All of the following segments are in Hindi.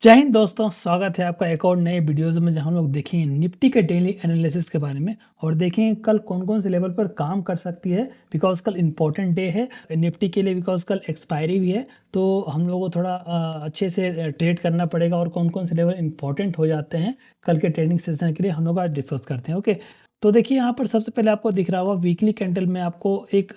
जय हिंद दोस्तों, स्वागत है आपका एक और नए वीडियोज़ में जहाँ हम लोग देखेंगे निफ्टी के डेली एनालिसिस के बारे में और देखेंगे कल कौन-कौन से लेवल पर काम कर सकती है। बिकॉज़ कल इम्पोर्टेंट डे है निफ्टी के लिए, बिकॉज़ कल एक्सपायरी भी है। तो हम लोगों को थोड़ा अच्छे से ट्रेड करना पड़ेगा और कौन-कौन से लेवल इम्पोर्टेंट हो जाते हैं कल के ट्रेडिंग सेशन के लिए हम लोग आज डिस्कस करते हैं। ओके, तो देखिए यहाँ पर सबसे पहले आपको दिख रहा होगा वीकली कैंडल में आपको एक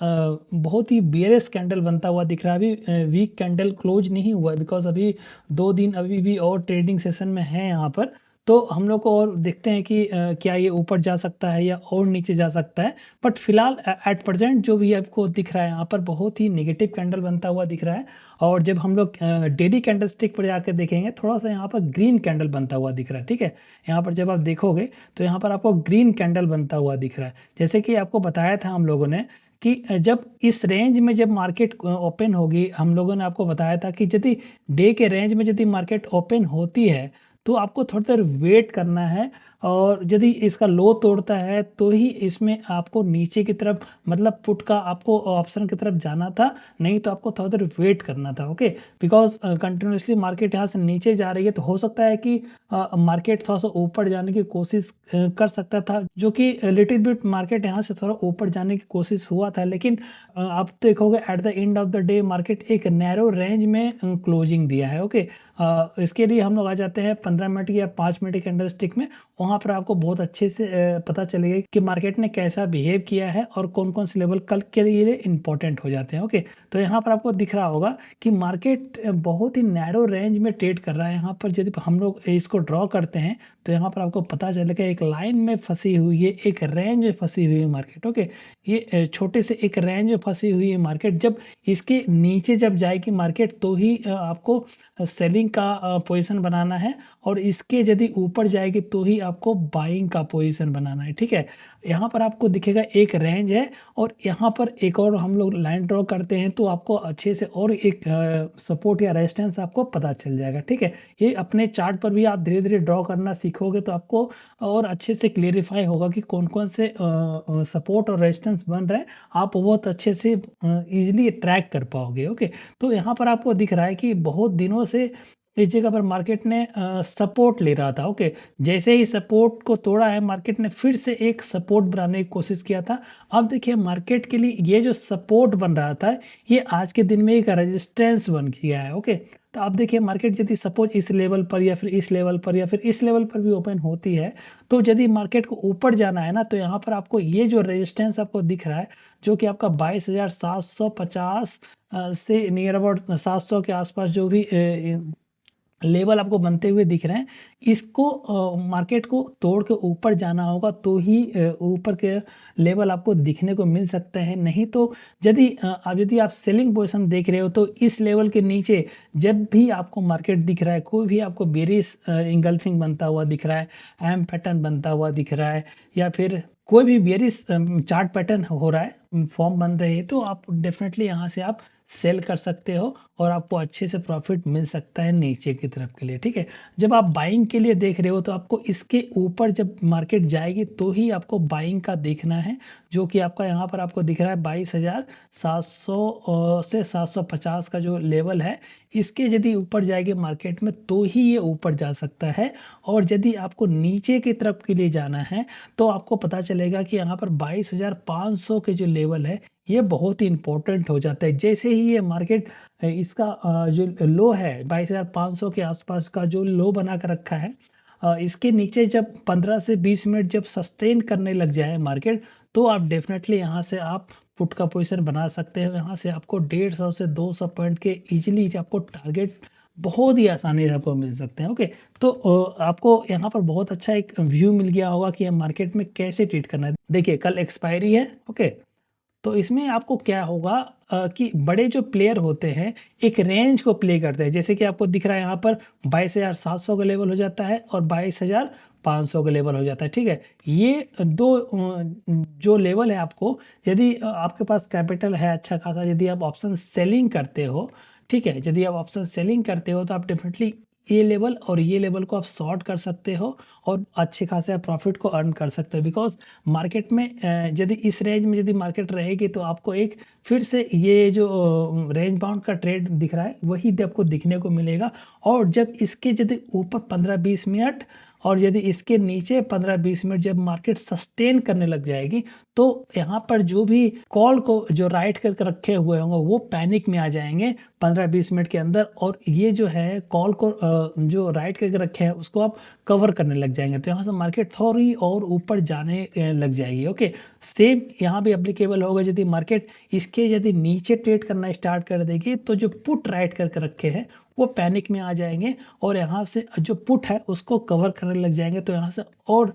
बहुत ही बियरिश कैंडल बनता हुआ दिख रहा है। अभी वीक कैंडल क्लोज नहीं हुआ है, बिकॉज़ अभी 2 दिन अभी भी और ट्रेडिंग सेशन में है यहाँ पर। तो हम लोग को और देखते हैं कि क्या ये ऊपर जा सकता है या और नीचे जा सकता है। बट फिलहाल एट प्रेजेंट जो भी आपको दिख रहा है यहाँ पर बहुत ही नेगेटिव कैंडल बनता हुआ दिख रहा है। और जब हम लोग डेली कैंडलस्टिक पर जाकर देखेंगे थोड़ा-सा यहाँ पर ग्रीन कैंडल बनता हुआ दिख रहा है, ठीक है? यहाँ पर जब आप देखोगे तो यहाँ पर आपको ग्रीन कैंडल बनता हुआ दिख रहा है। जैसे कि आपको बताया था हम लोगों ने कि जब इस रेंज में जब मार्केट ओपन होगी, हम लोगों ने आपको बताया था कि यदि डे के रेंज में यदि मार्केट ओपन होती है तो आपको थोड़ी देर वेट करना है। और यदि इसका लो तोड़ता है तो ही इसमें आपको नीचे की तरफ, मतलब पुट का आपको ऑप्शन की तरफ जाना था, नहीं तो आपको थोड़ी देर वेट करना था। ओके, बिकॉज कंटिन्यूसली मार्केट यहाँ से नीचे जा रही है तो हो सकता है कि मार्केट थोड़ा सा ऊपर जाने की कोशिश कर सकता था, जो कि लिटिल बिट मार्केट यहाँ से थोड़ा ऊपर जाने की कोशिश हुआ था। लेकिन आप देखोगे at the end of the day market एक नैरो रेंज में क्लोजिंग दिया है। ओके, इसके लिए हम लोग आ जाते हैं 15 मिनट या 5 मिनट की कैंडल स्टिक में। वहाँ पर आपको बहुत अच्छे से पता चलेगा कि मार्केट ने कैसा बिहेव किया है और कौन कौन से लेवल कल के लिए इंपॉर्टेंट हो जाते हैं। ओके, तो यहाँ पर आपको दिख रहा होगा कि मार्केट बहुत ही नैरो रेंज में ट्रेड कर रहा है। यहाँ पर यदि हम लोग इसको ड्रॉ करते हैं तो यहाँ पर आपको पता चलेगा एक लाइन में फंसी हुई है, एक रेंज में फंसी हुई है मार्केट। ओके, ये छोटे से एक रेंज में फंसी हुई है मार्केट। जब इसके नीचे जब जाएगी मार्केट तो ही आपको सेलिंग का पोजीशन बनाना है, और इसके यदि ऊपर जाएगी तो ही आपको बाइंग का पोजीशन बनाना है। ठीक है, यहाँ पर आपको दिखेगा एक रेंज है और यहाँ पर एक और हम लोग लाइन ड्रॉ करते हैं तो आपको अच्छे से और एक सपोर्ट या रेजिस्टेंस आपको पता चल जाएगा। ठीक है, ये अपने चार्ट पर भी आप धीरे धीरे ड्रॉ करना सीखोगे तो आपको और अच्छे से क्लेरिफाई होगा कि कौन कौन से सपोर्ट और रेजिस्टेंस बन रहे हैं। आप बहुत अच्छे से ईजिली ट्रैक कर पाओगे। ओके, तो यहाँ पर आपको दिख रहा है कि बहुत दिनों से इस जगह पर मार्केट ने सपोर्ट ले रहा था। ओके, जैसे ही सपोर्ट को तोड़ा है मार्केट ने फिर से एक सपोर्ट बनाने की कोशिश किया था। अब देखिए मार्केट के लिए ये जो सपोर्ट बन रहा था ये आज के दिन में एक रेजिस्टेंस बन गया है। ओके, तो आप देखिए मार्केट यदि सपोज इस लेवल पर या फिर इस लेवल पर या फिर इस लेवल पर भी ओपन होती है तो यदि मार्केट को ऊपर जाना है ना तो यहाँ पर आपको ये जो रेजिस्टेंस आपको दिख रहा है जो कि आपका 22,750 से नियर अबाउट 700 के आसपास जो भी लेवल आपको बनते हुए दिख रहे हैं, इसको मार्केट को तोड़ के ऊपर जाना होगा तो ही ऊपर के लेवल आपको दिखने को मिल सकते हैं। नहीं तो यदि आप सेलिंग पोजीशन देख रहे हो तो इस लेवल के नीचे जब भी आपको मार्केट दिख रहा है, कोई भी आपको बेरिश इंगल्फिंग बनता हुआ दिख रहा है, एम पैटर्न बनता हुआ दिख रहा है, या फिर कोई भी बेरिश चार्ट पैटर्न हो रहा है, फॉर्म बन रहे हैं, तो आप डेफिनेटली यहाँ से आप सेल कर सकते हो और आपको अच्छे से प्रॉफिट मिल सकता है नीचे की तरफ के लिए। ठीक है, जब आप बाइंग के लिए देख रहे हो तो आपको इसके ऊपर जब मार्केट जाएगी तो ही आपको बाइंग का देखना है, जो कि आपका यहाँ पर आपको दिख रहा है 22,700 से 750 का जो लेवल है, इसके यदि ऊपर जाएगी मार्केट में तो ही ये ऊपर जा सकता है। और यदि आपको नीचे की तरफ के लिए जाना है तो आपको पता चलेगा कि यहाँ पर 22,500 के जो लेवल है ये बहुत ही इंपॉर्टेंट हो जाता है। जैसे ही ये मार्केट इसका जो लो है 22,500 के आसपास का जो लो बना कर रखा है, इसके नीचे जब 15 से 20 मिनट जब सस्टेन करने लग जाए मार्केट तो आप डेफिनेटली यहाँ से आप पुट का पोजीशन बना सकते हो। यहाँ से आपको 150 से 200 पॉइंट के इजीली आपको टारगेट बहुत ही आसानी से आपको मिल सकते हैं। ओके, तो आपको यहाँ पर बहुत अच्छा एक व्यू मिल गया होगा कि मार्केट में कैसे ट्रेड करना है। देखिए कल एक्सपायरी है। ओके, तो इसमें आपको क्या होगा कि बड़े जो प्लेयर होते हैं एक रेंज को प्ले करते हैं। जैसे कि आपको दिख रहा है यहाँ पर 22,700 का लेवल हो जाता है और 22,500 का लेवल हो जाता है। ठीक है, ये दो जो लेवल है आपको, यदि आपके पास कैपिटल है अच्छा खासा, यदि आप ऑप्शन सेलिंग करते हो, ठीक है, यदि आप ऑप्शन सेलिंग करते हो तो आप डेफिनेटली ये लेवल और ये लेवल को आप शॉर्ट कर सकते हो और अच्छे खासे आप प्रॉफिट को अर्न कर सकते हो। बिकॉज़ मार्केट में यदि इस रेंज में यदि मार्केट रहेगी तो आपको एक फिर से ये जो रेंज बाउंड का ट्रेड दिख रहा है वही आपको दिखने को मिलेगा। और जब इसके यदि ऊपर 15-20 मिनट और यदि इसके नीचे 15-20 मिनट जब मार्केट सस्टेन करने लग जाएगी तो यहाँ पर जो भी कॉल को जो राइट करके रखे हुए होंगे वो पैनिक में आ जाएंगे 15-20 मिनट के अंदर, और ये जो है कॉल को जो राइट करके रखे हैं उसको आप कवर करने लग जाएंगे। तो यहाँ से मार्केट थोड़ी और ऊपर जाने लग जाएगी। ओके, सेम यहाँ भी एप्लीकेबल होगा। यदि मार्केट इसके यदि नीचे ट्रेड करना स्टार्ट कर देगी तो जो पुट राइट करके रखे हैं वो पैनिक में आ जाएंगे और यहाँ से जो पुट है उसको कवर करने लग जाएंगे। तो यहाँ से और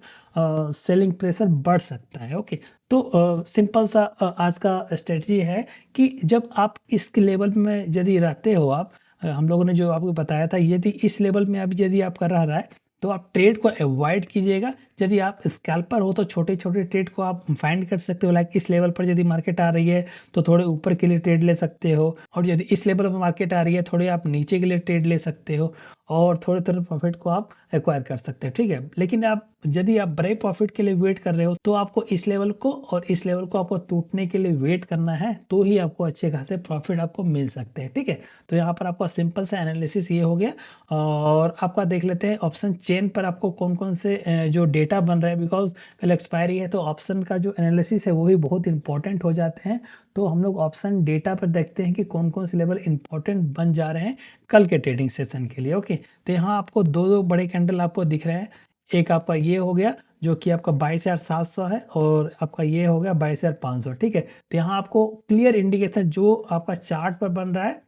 सेलिंग प्रेशर बढ़ सकता है। ओके, तो सिंपल सा आज का स्ट्रेटजी है कि जब आप इस लेवल में यदि रहते हो आप, हम लोगों ने जो आपको बताया था, यदि इस लेवल में अभी यदि आपका रह रहा है तो आप ट्रेड को अवॉइड कीजिएगा। यदि आप स्कैल्पर हो तो छोटे छोटे ट्रेड को आप फाइंड कर सकते हो। लाइक इस लेवल पर यदि मार्केट आ रही है तो थोड़े ऊपर के लिए ट्रेड ले सकते हो, और यदि इस लेवल पर मार्केट आ रही है थोड़े आप नीचे के लिए ट्रेड ले सकते हो और थोड़े थोड़े प्रॉफिट को आप एक्वायर कर सकते हैं। ठीक है, लेकिन आप यदि आप बड़े प्रॉफिट के लिए वेट कर रहे हो तो आपको इस लेवल को और इस लेवल को आपको टूटने के लिए वेट करना है, तो ही आपको अच्छे खासे प्रॉफिट आपको मिल सकते हैं। ठीक है, तो यहाँ पर आपका सिंपल सा एनालिसिस ये हो गया। और आपका देख लेते हैं ऑप्शन चेन पर आपको कौन कौन से जो डेटा बन रहा है, बिकॉज कल एक्सपायरी है तो ऑप्शन का जो एनालिसिस है वो भी बहुत इंपॉर्टेंट हो जाते हैं। तो हम लोग ऑप्शन डेटा पर देखते हैं कि कौन कौन से लेवल इंपॉर्टेंट बन जा रहे हैं कल के ट्रेडिंग सेशन के लिए। ओके, तो यहाँ आपको दो बड़े कैंडल आपको दिख रहे हैं। एक आपका ये हो गया जो कि आपका 22,700 है और आपका ये हो गया 22,500। ठीक है, तो यहाँ आपको क्लियर इंडिकेशन जो आपका चार्ट पर बन रहा है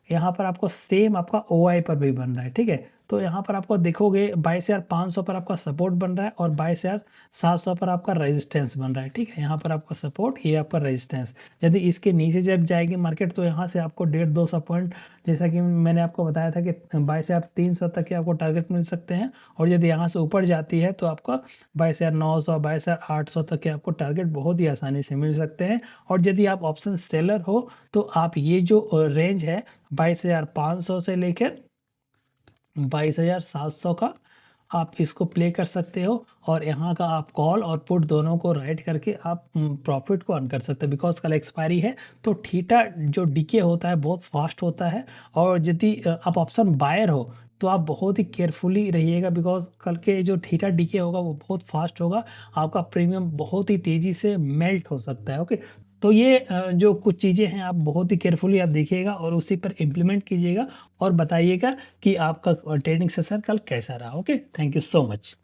यहाँ पर आपको सेम आपका OI पर भी बन रहा है। ठीक है, तो यहाँ पर आपको देखोगे 22,500 पर आपका सपोर्ट बन रहा है और 22,700 पर आपका रेजिस्टेंस बन रहा है। ठीक है, यहाँ पर आपका सपोर्ट, ये आपका रेजिस्टेंस। यदि इसके नीचे जब जाएगी मार्केट तो यहाँ से आपको 150-200 पॉइंट, जैसा कि मैंने आपको बताया था कि 22,300 तक के आपको टारगेट मिल सकते हैं। और यदि यहाँ से ऊपर जाती है तो आपका 22,900 22,800 तक के आपको टारगेट बहुत ही आसानी से मिल सकते हैं। और यदि आप ऑप्शन सेलर हो तो आप ये जो रेंज है 22,500 से लेकर 22,700 का आप इसको प्ले कर सकते हो और यहाँ का आप कॉल और पुट दोनों को राइट करके आप प्रॉफिट को अर्न कर सकते हो। बिकॉज कल एक्सपायरी है तो थीटा जो डीके होता है बहुत फास्ट होता है। और यदि आप ऑप्शन बायर हो तो आप बहुत ही केयरफुली रहिएगा, बिकॉज कल के जो थीटा डीके होगा वो बहुत फास्ट होगा, आपका प्रीमियम बहुत ही तेज़ी से मेल्ट हो सकता है। ओके, तो ये जो कुछ चीज़ें हैं आप बहुत ही केयरफुली आप देखिएगा और उसी पर इम्प्लीमेंट कीजिएगा और बताइएगा कि आपका ट्रेडिंग सेशन कल कैसा रहा। Okay, thank you so much.